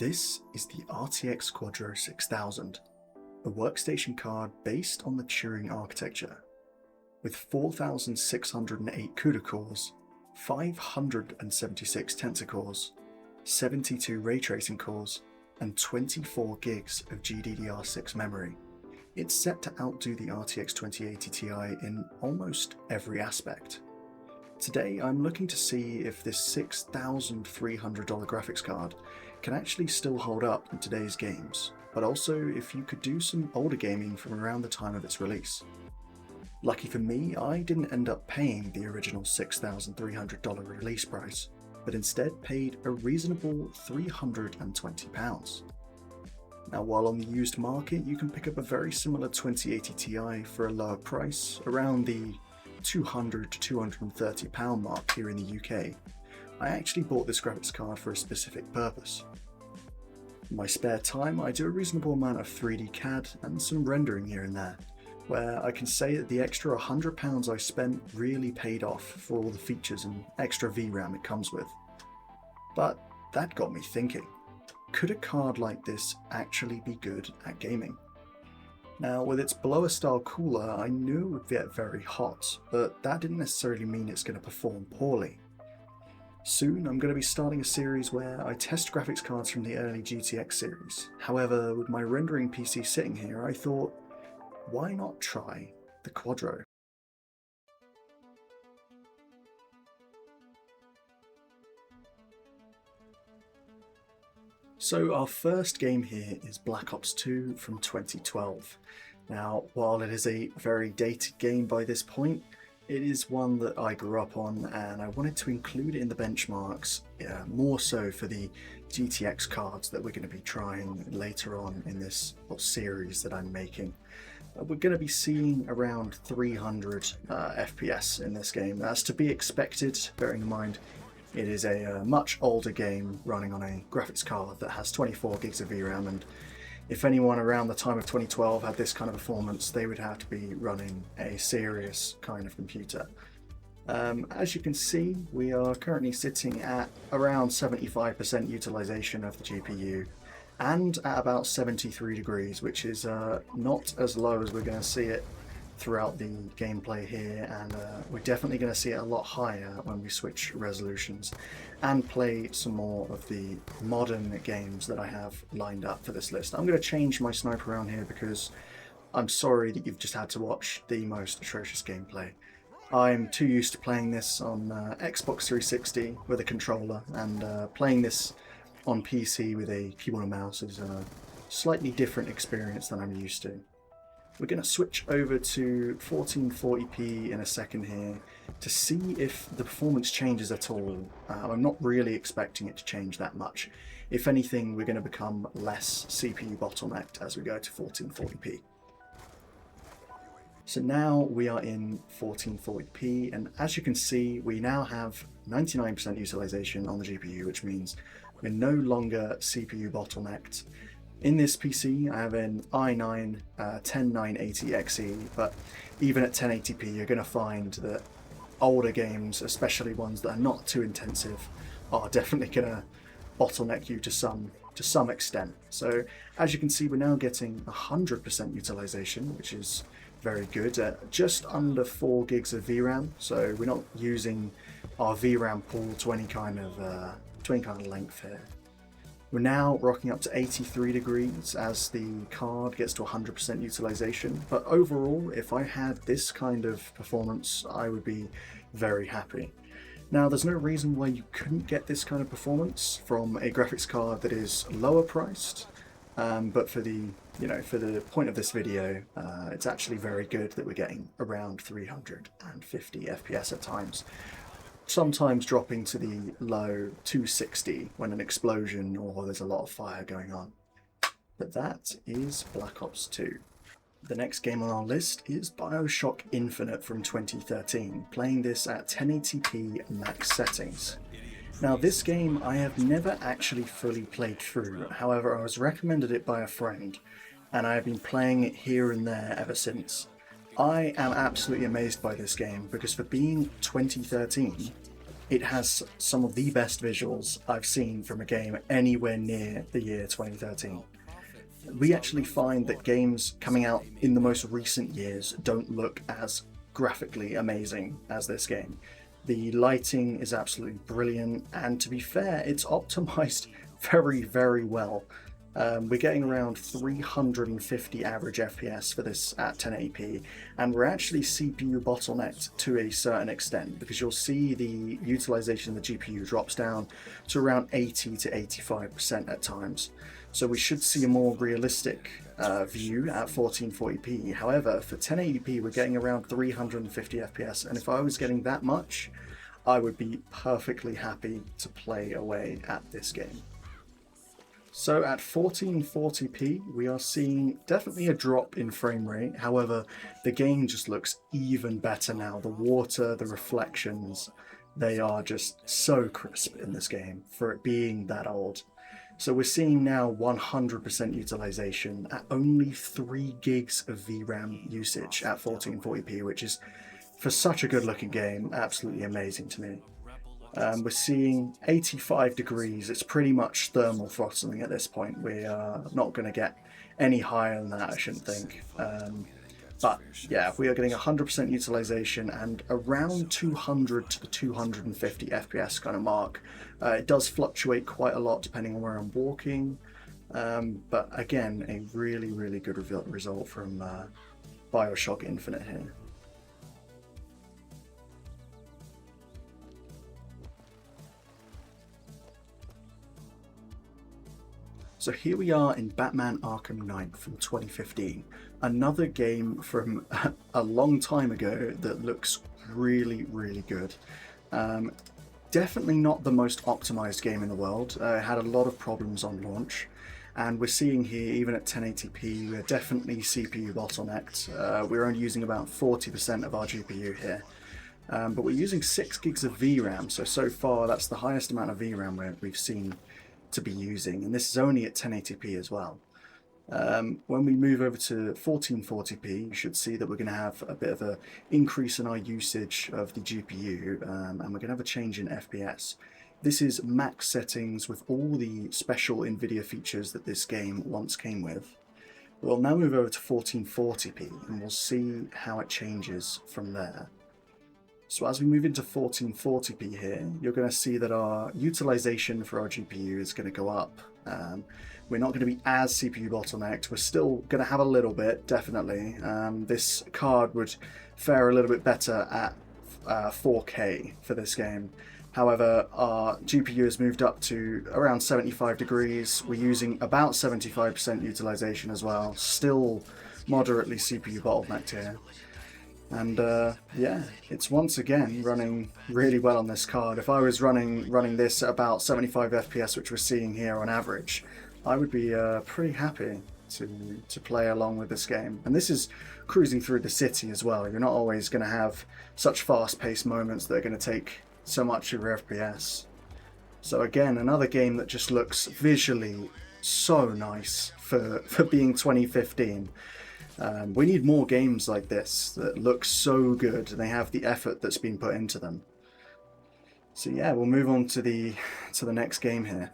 This is the RTX QUADRO 6000, a workstation card based on the Turing architecture. With 4,608 CUDA cores, 576 tensor cores, 72 ray tracing cores, and 24 gigs of GDDR6 memory, it's set to outdo the RTX 2080 Ti in almost every aspect. Today I'm looking to see if this $6,300 graphics card can actually still hold up in today's games, but also if you could do some older gaming from around the time of its release. Lucky for me, I didn't end up paying the original $6,300 release price, but instead paid a reasonable £320. Now, while on the used market you can pick up a very similar 2080 Ti for a lower price, around the £200 to £230 mark here in the UK, I actually bought this graphics card for a specific purpose. In my spare time I do a reasonable amount of 3D CAD and some rendering here and there, where I can say that the extra £100 I spent really paid off for all the features and extra VRAM it comes with. But that got me thinking, could a card like this actually be good at gaming? Now, with its blower style cooler, I knew it would get very hot, but that didn't necessarily mean it's going to perform poorly. Soon I'm going to be starting a series where I test graphics cards from the early GTX series. However, with my rendering PC sitting here, I thought, why not try the QUADRO? So our first game here is Black Ops 2 from 2012. Now, while it is a very dated game by this point, it is one that I grew up on and I wanted to include it in the benchmarks, more so for the GTX cards that we're going to be trying later on in this series that I'm making. We're going to be seeing around 300 FPS in this game. That's to be expected, bearing in mind it is a much older game running on a graphics card that has 24 gigs of VRAM, and if anyone around the time of 2012 had this kind of performance, they would have to be running a serious kind of computer. As you can see, we are currently sitting at around 75% utilization of the GPU and at about 73 degrees, which is not as low as we're going to see it throughout the gameplay here, and we're definitely going to see it a lot higher when we switch resolutions and play some more of the modern games that I have lined up for this list. I'm going to change my sniper around here because I'm sorry that you've just had to watch the most atrocious gameplay. I'm too used to playing this on Xbox 360 with a controller, and playing this on PC with a keyboard and mouse is a slightly different experience than I'm used to. We're going to switch over to 1440p in a second here to see if the performance changes at all. I'm not really expecting it to change that much. If anything, we're going to become less CPU bottlenecked as we go to 1440p. So now we are in 1440p, and as you can see, we now have 99% utilization on the GPU, which means we're no longer CPU bottlenecked. In this PC, I have an i9 10980XE, but even at 1080p, you're going to find that older games, especially ones that are not too intensive, are definitely going to bottleneck you to some extent. So as you can see, we're now getting 100% utilization, which is very good, at just under 4 gigs of VRAM. So we're not using our VRAM pool to any kind of length here. We're now rocking up to 83 degrees as the card gets to 100% utilization, but overall, if I had this kind of performance, I would be very happy. Now, there's no reason why you couldn't get this kind of performance from a graphics card that is lower priced, but for the point of this video, it's actually very good that we're getting around 350 FPS at times. Sometimes dropping to the low 260 when an explosion or there's a lot of fire going on. But that is Black Ops 2. The next game on our list is Bioshock Infinite from 2013, playing this at 1080p max settings. Now, this game I have never actually fully played through, however I was recommended it by a friend and I have been playing it here and there ever since. I am absolutely amazed by this game because for being 2013, it has some of the best visuals I've seen from a game anywhere near the year 2013. We actually find that games coming out in the most recent years don't look as graphically amazing as this game. The lighting is absolutely brilliant, and to be fair, it's optimized very, very well. We're getting around 350 average FPS for this at 1080p, and we're actually CPU bottlenecked to a certain extent, because you'll see the utilization of the GPU drops down to around 80 to 85% at times. So we should see a more realistic view at 1440p. However, for 1080p, we're getting around 350 FPS, and if I was getting that much, I would be perfectly happy to play away at this game. So at 1440p, we are seeing definitely a drop in frame rate. However, the game just looks even better now. The water, the reflections, they are just so crisp in this game for it being that old. So we're seeing now 100% utilization at only 3 gigs of VRAM usage at 1440p, which is, for such a good looking game, absolutely amazing to me. We're seeing 85 degrees. It's pretty much thermal throttling at this point. We are not going to get any higher than that, I shouldn't think. But yeah, we are getting 100% utilization and around 200 to the 250 FPS kind of mark. It does fluctuate quite a lot depending on where I'm walking. But again, a really, really good result from Bioshock Infinite here. So here we are in Batman Arkham Knight from 2015, another game from a long time ago that looks really, really good. Definitely not the most optimized game in the world. It had a lot of problems on launch, and we're seeing here, even at 1080p, we're definitely CPU bottlenecked. We're only using about 40% of our GPU here. But we're using 6 gigs of VRAM, so far that's the highest amount of VRAM we've seen to be using, and this is only at 1080p as well. When we move over to 1440p, you should see that we're going to have a bit of an increase in our usage of the GPU, and we're going to have a change in FPS. This is max settings with all the special NVIDIA features that this game once came with. We'll now move over to 1440p, and we'll see how it changes from there. So as we move into 1440p here, you're going to see that our utilization for our GPU is going to go up. We're not going to be as CPU bottlenecked. We're still going to have a little bit, definitely. This card would fare a little bit better at 4K for this game. However, our GPU has moved up to around 75 degrees. We're using about 75% utilization as well. Still moderately CPU bottlenecked here. And yeah, it's once again running really well on this card. If I was running this at about 75 FPS, which we're seeing here on average, I would be pretty happy to play along with this game. And this is cruising through the city as well. You're not always going to have such fast-paced moments that are going to take so much of your FPS. So again, another game that just looks visually so nice for being 2015. We need more games like this that look so good and they have the effort that's been put into them. So yeah, we'll move on to the next game here.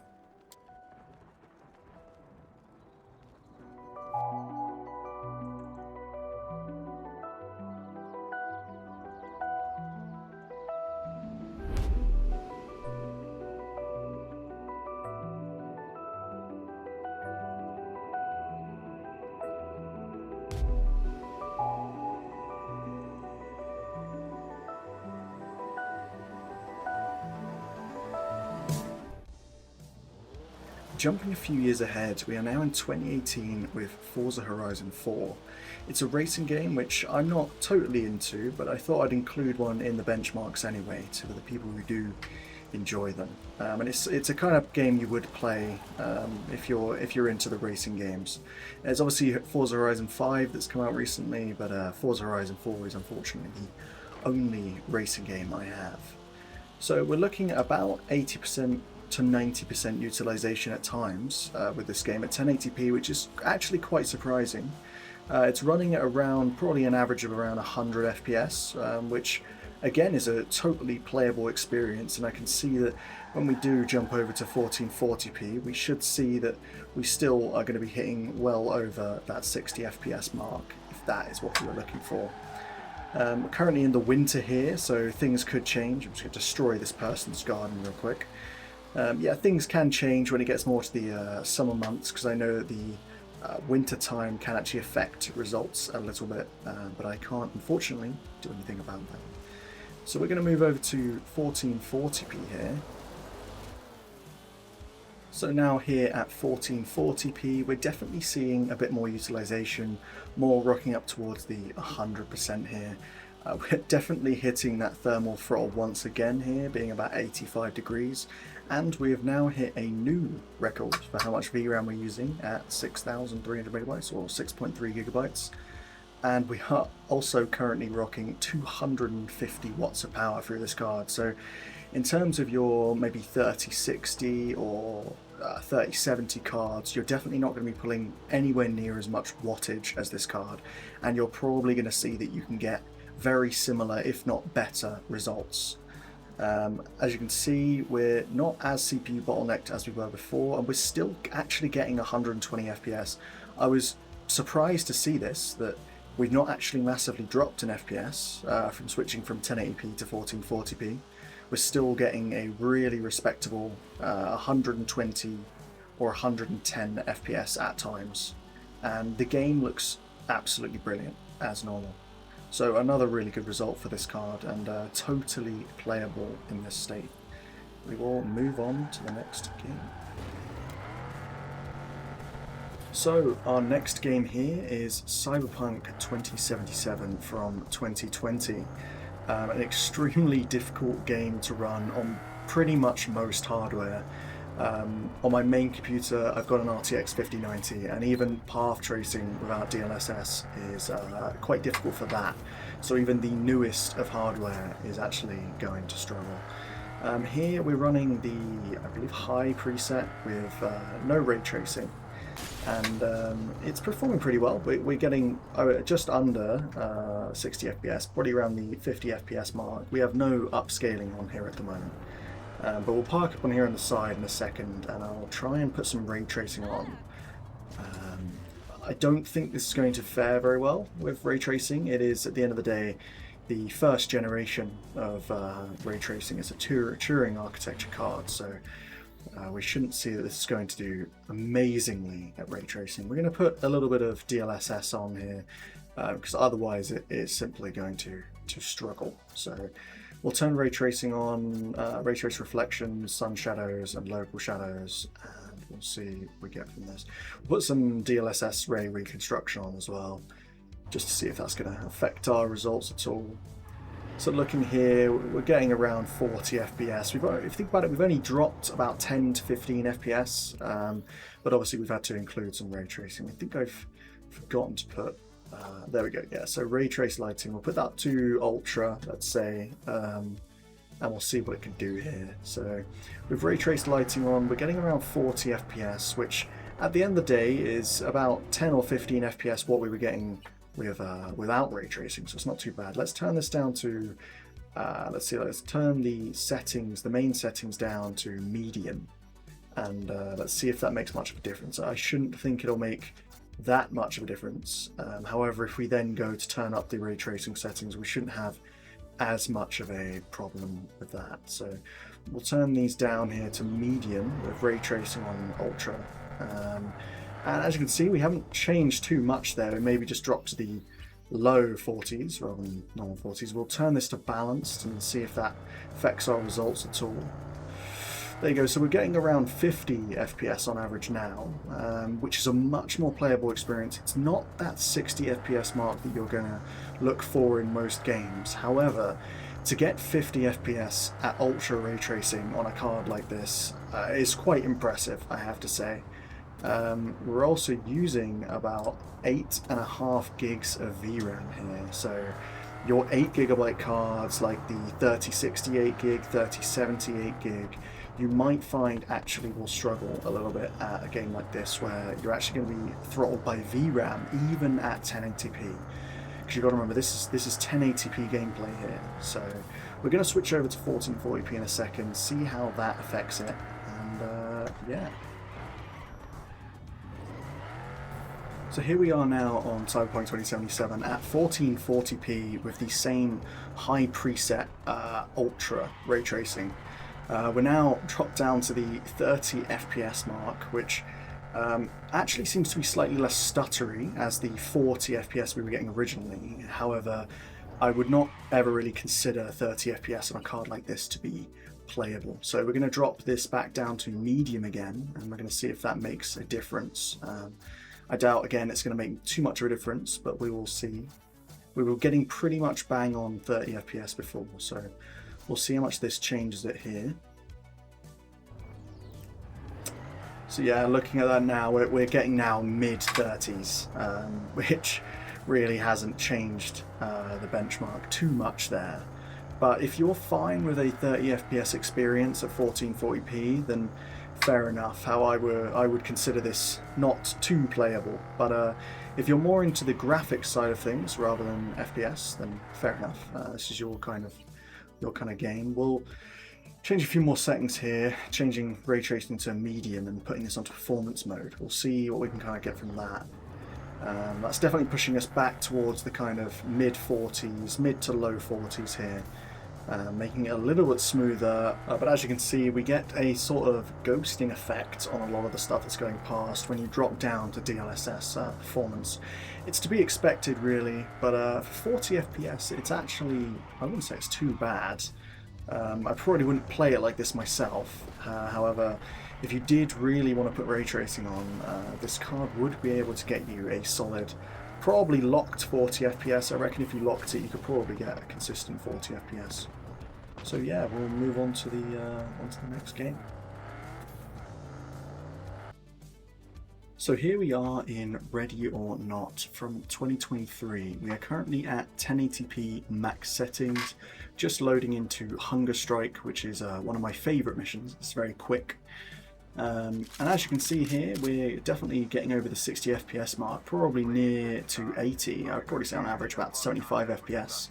Jumping a few years ahead, we are now in 2018 with Forza Horizon 4. It's a racing game which I'm not totally into, but I thought I'd include one in the benchmarks anyway to the people who do enjoy them. And it's a kind of game you would play if you're into the racing games. There's obviously Forza Horizon 5 that's come out recently, but Forza Horizon 4 is unfortunately the only racing game I have. So we're looking at about 80% to 90% utilization at times with this game at 1080p, which is actually quite surprising. It's running at around probably an average of around 100 FPS, which again is a totally playable experience, and I can see that when we do jump over to 1440p, we should see that we still are going to be hitting well over that 60 FPS mark, if that is what we were looking for. We're currently in the winter here, so things could change. I'm just going to destroy this person's garden real quick. Yeah, things can change when it gets more to the summer months, because I know that the winter time can actually affect results a little bit, but I can't unfortunately do anything about that. So we're going to move over to 1440p here. So now here at 1440p, we're definitely seeing a bit more utilization, more rocking up towards the 100% here. We're definitely hitting that thermal throttle once again here, being about 85 degrees. And we have now hit a new record for how much VRAM we're using at 6,300 megabytes or 6.3 gigabytes. And we are also currently rocking 250 watts of power through this card. So in terms of your maybe 3060 or 3070 cards, you're definitely not going to be pulling anywhere near as much wattage as this card. And you're probably going to see that you can get very similar, if not better, results. As you can see, we're not as CPU bottlenecked as we were before, and we're still actually getting 120 FPS. I was surprised to see this, that we've not actually massively dropped in FPS from switching from 1080p to 1440p. We're still getting a really respectable 120 or 110 FPS at times, and the game looks absolutely brilliant as normal. So another really good result for this card, and totally playable in this state. We will move on to the next game. So our next game here is Cyberpunk 2077 from 2020. An extremely difficult game to run on pretty much most hardware. On my main computer, I've got an RTX 5090, and even path tracing without DLSS is quite difficult for that. So even the newest of hardware is actually going to struggle. Here we're running the, I believe, high preset with no ray tracing, and it's performing pretty well. We're getting just under 60 FPS, probably around the 50 FPS mark. We have no upscaling on here at the moment. But we'll park up on here on the side in a second, and I'll try and put some ray tracing on. I don't think this is going to fare very well with ray tracing. It is, at the end of the day, the first generation of ray tracing. It's a Turing architecture card, so we shouldn't see that this is going to do amazingly at ray tracing. We're going to put a little bit of DLSS on here, because otherwise it is simply going to struggle. So we'll turn ray tracing on, ray trace reflections, sun shadows and local shadows, and we'll see what we get from this. We'll put some DLSS ray reconstruction on as well, just to see if that's going to affect our results at all. So looking here, we're getting around 40 FPS. If you think about it, we've only dropped about 10 to 15 FPS, but obviously we've had to include some ray tracing. I think I've forgotten to put there we go, yeah, so ray trace lighting, we'll put that to ultra, let's say, and we'll see what it can do here. So with ray trace lighting on, we're getting around 40 FPS, which at the end of the day is about 10 or 15 FPS what we were getting with without ray tracing, so it's not too bad. Let's turn this down to, let's turn the settings, the main settings down to medium, and let's see if that makes much of a difference. I shouldn't think it'll make that much of a difference. However, if we then go to turn up the ray tracing settings, we shouldn't have as much of a problem with that. So we'll turn these down here to medium with ray tracing on ultra. And as you can see, we haven't changed too much there. We maybe just dropped to the low 40s rather than normal 40s. We'll turn this to balanced and see if that affects our results at all. There you go, so we're getting around 50 FPS on average now, which is a much more playable experience. It's not that 60 FPS mark that you're going to look for in most games. However, to get 50 FPS at ultra ray tracing on a card like this is quite impressive, I have to say. We're also using about 8.5 gigs of VRAM here, so your 8GB cards like the 3068 gig, 3078 gig, you might find actually will struggle a little bit at a game like this, where you're actually going to be throttled by VRAM even at 1080p. because you've got to remember this is 1080p gameplay here. So we're going to switch over to 1440p in a second, see how that affects it, and yeah. So here we are now on Cyberpunk 2077 at 1440p with the same high preset ultra ray tracing. We're now dropped down to the 30 FPS mark, which actually seems to be slightly less stuttery as the 40 FPS we were getting originally. However, I would not ever really consider 30 FPS on a card like this to be playable. So we're going to drop this back down to medium again, and we're going to see if that makes a difference. I doubt, again, it's going to make too much of a difference, but we will see. We were getting pretty much bang on 30 FPS before, so we'll see how much this changes it here. So yeah, looking at that now, we're getting now mid-30s, which really hasn't changed the benchmark too much there. But if you're fine with a 30 FPS experience at 1440p, then fair enough. How I would consider this not too playable, but if you're more into the graphics side of things rather than FPS, then fair enough. This is your kind of game. We'll change a few more settings here, changing ray tracing to medium and putting this onto performance mode. We'll see what we can kind of get from that. That's definitely pushing us back towards the kind of mid-40s, mid to low 40s here. Making it a little bit smoother, but as you can see, we get a sort of ghosting effect on a lot of the stuff that's going past when you drop down to DLSS performance. It's to be expected, really, but for 40 FPS, it's actually, I wouldn't say it's too bad. I probably wouldn't play it like this myself. However, if you did really want to put ray tracing on, this card would be able to get you a solid, probably locked 40 FPS. I reckon if you locked it, you could probably get a consistent 40 FPS. So yeah, we'll move on to the next game. So here we are in Ready or Not from 2023. We are currently at 1080p max settings, just loading into Hunger Strike, which is one of my favourite missions. It's very quick. And as you can see here, we're definitely getting over the 60 FPS mark, probably near to 80. I'd probably say on average about 75 FPS.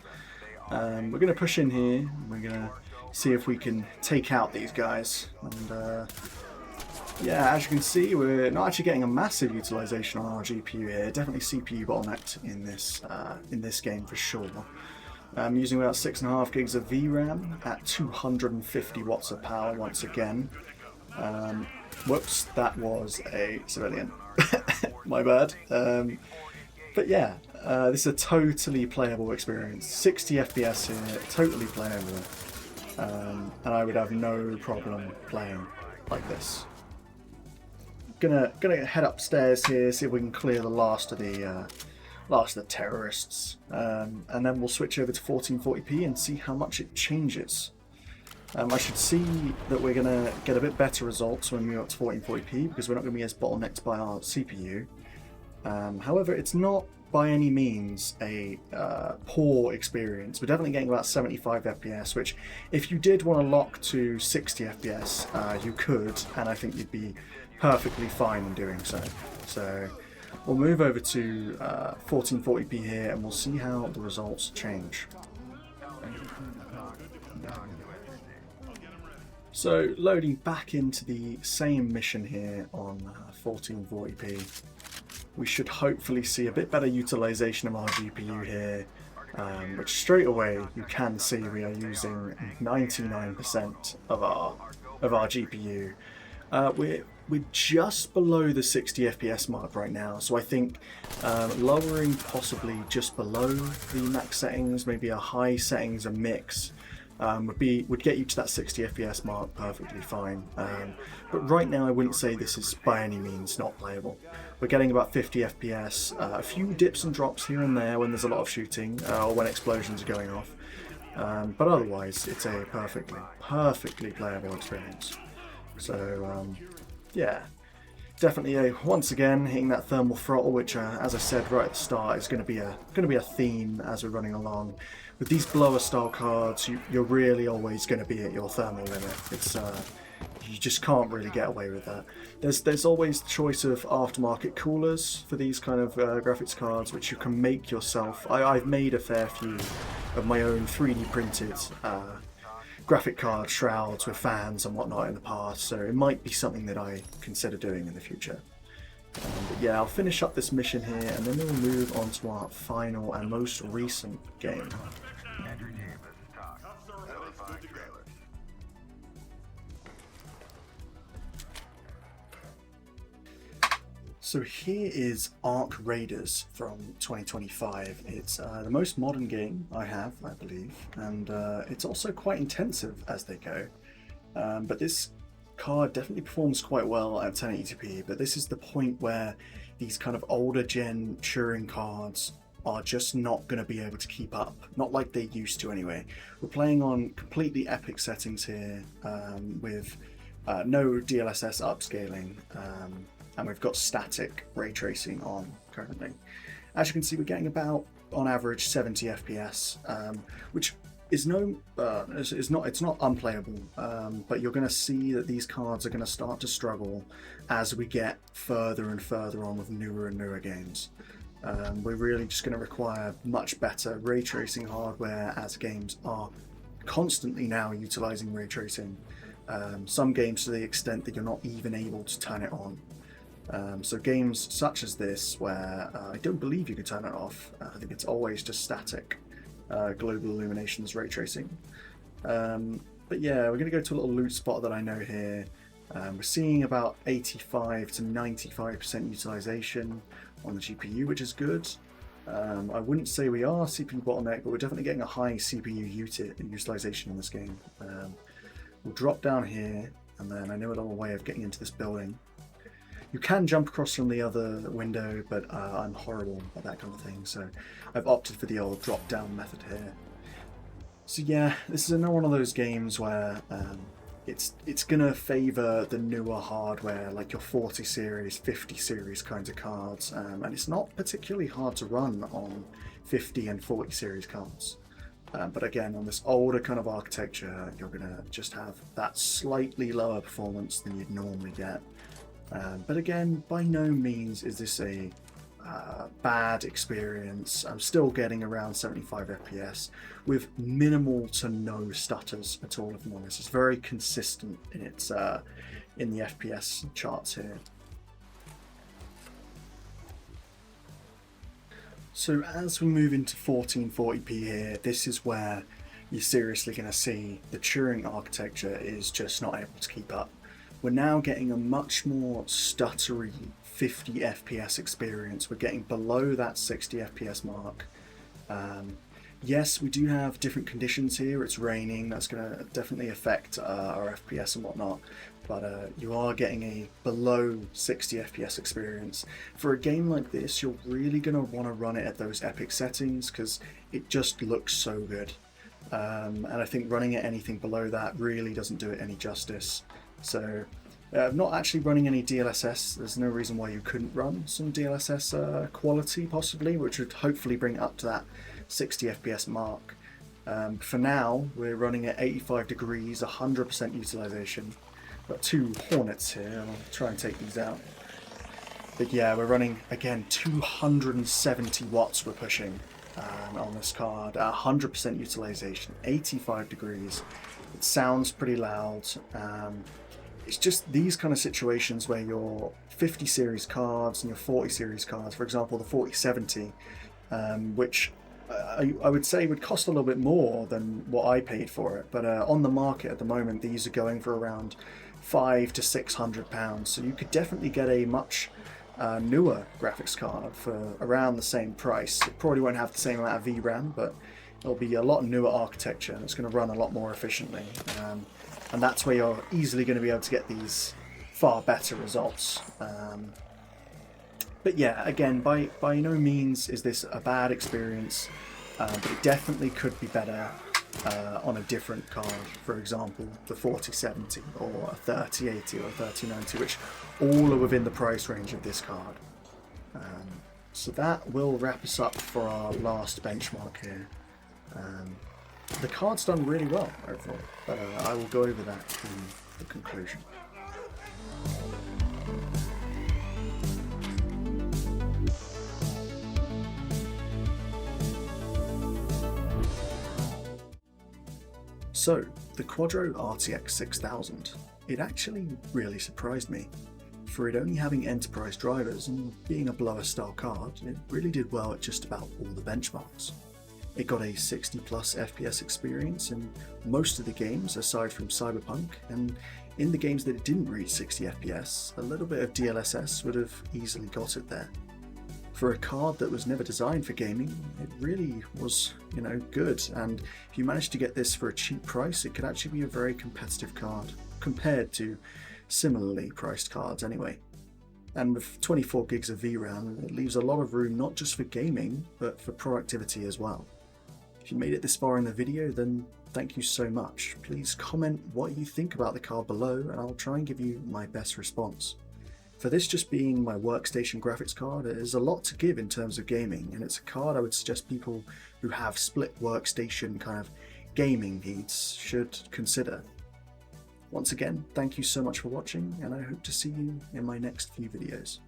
We're going to push in here, we're going to see if we can take out these guys. And yeah, as you can see, we're not actually getting a massive utilization on our GPU here. Definitely CPU bottlenecked in this game for sure. I'm using about 6.5 gigs of VRAM at 250 watts of power once again. Whoops, that was a civilian. My bad. But yeah, this is a totally playable experience. 60 FPS here, totally playable. And I would have no problem playing like this. Gonna head upstairs here, see if we can clear the last of the terrorists, and then we'll switch over to 1440p and see how much it changes. I should see that we're going to get a bit better results when we go up to 1440p because we're not going to be as bottlenecked by our CPU. However, it's not by any means a poor experience. We're definitely getting about 75 FPS, which if you did want to lock to 60 FPS, you could, and I think you'd be perfectly fine in doing so. So we'll move over to 1440p here and we'll see how the results change. So loading back into the same mission here on 1440p, we should hopefully see a bit better utilization of our GPU here, which straight away you can see we are using 99% of our GPU. We're just below the 60 FPS mark right now, so I think lowering possibly just below the max settings, maybe a high settings, a mix, would get you to that 60 FPS mark perfectly fine. But right now I wouldn't say this is by any means not playable. We're getting about 50 FPS, a few dips and drops here and there when there's a lot of shooting or when explosions are going off. But otherwise it's a perfectly playable experience. So yeah, definitely once again hitting that thermal throttle, which as I said right at the start is going to be a theme as we're running along. With these blower style cards, you're really always going to be at your thermal limit. you just can't really get away with that. There's always the choice of aftermarket coolers for these kind of graphics cards, which you can make yourself. I've made a fair few of my own 3D printed graphic card shrouds with fans and whatnot in the past, so it might be something that I consider doing in the future. But yeah, I'll finish up this mission here, and then we'll move on to our final and most recent game. So here is Ark Raiders from 2025. It's the most modern game I have, I believe, and it's also quite intensive as they go. But this card definitely performs quite well at 1080p, but this is the point where these kind of older gen Turing cards are just not going to be able to keep up, not like they used to anyway. We're playing on completely epic settings here with no DLSS upscaling, and we've got static ray tracing on currently. As you can see, we're getting about, on average, 70 FPS, which is it's not unplayable, but you're going to see that these cards are going to start to struggle as we get further and further on with newer and newer games. We're really just going to require much better ray tracing hardware, as games are constantly now utilizing ray tracing. Some games to the extent that you're not even able to turn it on. So games such as this, where I don't believe you can turn it off, I think it's always just static global illuminations ray tracing. But yeah, we're going to go to a little loot spot that I know here. We're seeing about 85 to 95% utilization on the GPU, which is good. I wouldn't say we are CPU bottleneck, but we're definitely getting a high CPU utilization in this game. We'll drop down here, and then I know a little way of getting into this building. You can jump across from the other window, but I'm horrible at that kind of thing, so I've opted for the old drop-down method here. So yeah, this is another one of those games where it's going to favour the newer hardware, like your 40 series, 50 series kinds of cards, and it's not particularly hard to run on 50 and 40 series cards. But again, on this older kind of architecture, you're going to just have that slightly lower performance than you'd normally get. But again, by no means is this a bad experience. I'm still getting around 75 FPS with minimal to no stutters at all, if I'm honest. It's very consistent in its in the FPS charts here. So as we move into 1440p here, this is where you're seriously going to see the Turing architecture is just not able to keep up. We're now getting a much more stuttery 50 FPS experience. We're getting below that 60 FPS mark. Yes, we do have different conditions here. It's raining, that's going to definitely affect our FPS and whatnot, but you are getting a below 60 FPS experience. For a game like this, you're really going to want to run it at those epic settings because it just looks so good. And I think running at anything below that really doesn't do it any justice. So not actually running any DLSS. There's no reason why you couldn't run some DLSS quality possibly, which would hopefully bring it up to that 60 FPS mark. For now, we're running at 85 degrees, 100% utilization. Got two Hornets here, I'll try and take these out. But yeah, we're running, again, 270 watts we're pushing on this card, 100% utilization, 85 degrees. It sounds pretty loud. It's just these kind of situations where your 50 series cards and your 40 series cards, for example the 4070, which I would say would cost a little bit more than what I paid for it, but on the market at the moment these are going for around £500 to £600, so you could definitely get a much newer graphics card for around the same price. It probably won't have the same amount of VRAM, but it'll be a lot newer architecture and it's going to run a lot more efficiently. And that's where you're easily going to be able to get these far better results. But yeah, again, by no means is this a bad experience, but it definitely could be better on a different card. For example, the 4070 or a 3080 or a 3090, which all are within the price range of this card. So that will wrap us up for our last benchmark here. The card's done really well overall, but I will go over that the conclusion. So, the Quadro RTX 6000, it actually really surprised me. For it only having enterprise drivers and being a blower style card, it really did well at just about all the benchmarks. It got a 60 plus FPS experience in most of the games aside from Cyberpunk, and in the games that it didn't reach 60 FPS, a little bit of DLSS would have easily got it there. For a card that was never designed for gaming, it really was, good, and if you managed to get this for a cheap price, it could actually be a very competitive card, compared to similarly priced cards anyway. And with 24 gigs of VRAM, it leaves a lot of room not just for gaming, but for productivity as well. If you made it this far in the video, then thank you so much. Please comment what you think about the card below, and I'll try and give you my best response. For this just being my workstation graphics card, it is a lot to give in terms of gaming, and it's a card I would suggest people who have split workstation kind of gaming needs should consider. Once again, thank you so much for watching, and I hope to see you in my next few videos.